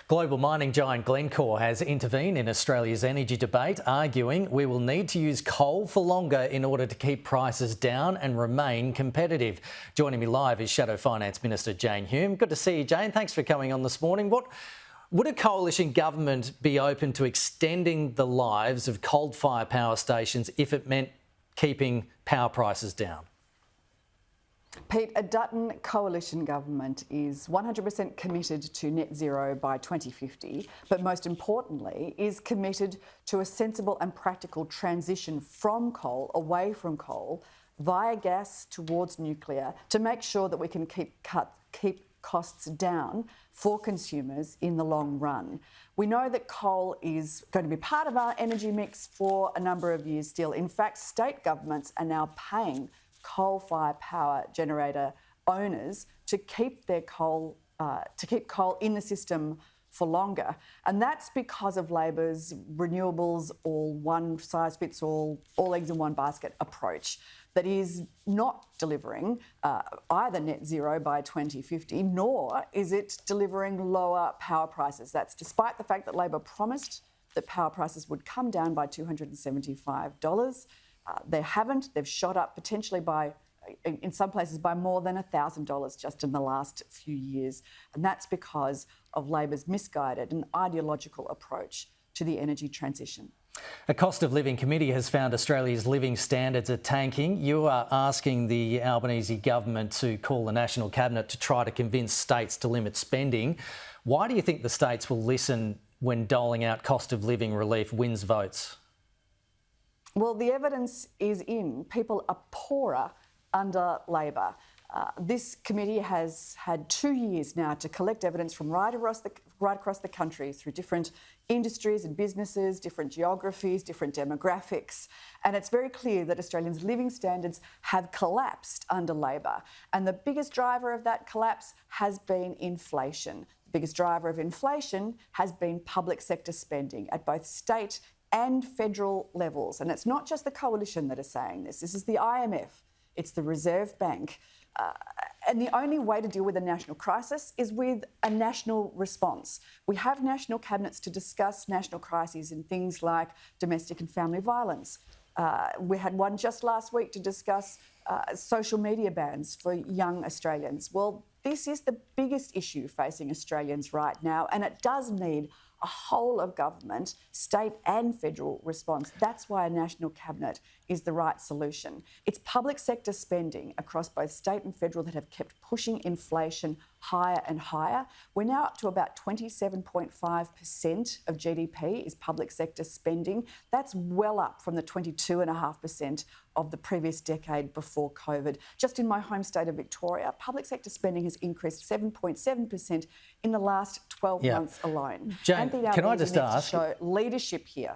Global mining giant Glencore has intervened in Australia's energy debate, arguing we will need to use coal for longer in order to keep prices down and remain competitive. Joining me live is Shadow Finance Minister Jane Hume. Good to see you, Jane. Thanks for coming on this morning. Would a coalition government be open to extending the lives of coal-fired power stations if it meant keeping power prices down? Pete, a Dutton coalition government is 100% committed to net zero by 2050, but most importantly is committed to a sensible and practical transition from coal, away from coal, via gas towards nuclear, to make sure that we can keep costs down for consumers in the long run. We know that coal is going to be part of our energy mix for a number of years still. In fact, state governments are now paying coal-fired power generator owners to keep their coal in the system for longer, and that's because of Labor's renewables all one size fits all eggs in one basket approach that is not delivering either net zero by 2050, nor is it delivering lower power prices. That's despite the fact that Labor promised that power prices would come down by $275. They haven't. They've shot up potentially by, in some places, by more than $1,000 just in the last few years. And that's because of Labor's misguided and ideological approach to the energy transition. A cost of living committee has found Australia's living standards are tanking. You are asking the Albanese government to call the National Cabinet to try to convince states to limit spending. Why do you think the states will listen when doling out cost of living relief wins votes? Well, the evidence is in. People are poorer under Labor. This committee has had 2 years now to collect evidence from right across the country through different industries and businesses, different geographies, different demographics. And it's very clear that Australians' living standards have collapsed under Labor. And the biggest driver of that collapse has been inflation. The biggest driver of inflation has been public sector spending at both state and federal levels. And it's not just the coalition that are saying this. This is the IMF. It's the Reserve Bank. And the only way to deal with a national crisis is with a national response. We have national cabinets to discuss national crises in things like domestic and family violence. We had one just last week to discuss social media bans for young Australians. Well, this is the biggest issue facing Australians right now, and it does need a whole of government, state and federal response. That's why a national cabinet is the right solution. It's public sector spending across both state and federal that have kept pushing inflation higher and higher. We're now up to about 27.5% of GDP is public sector spending. That's well up from the 22.5% of the previous decade before COVID. Just in my home state of Victoria, public sector spending has increased 7.7% in the last 12 months alone. Jane, can I just ask, to show leadership here.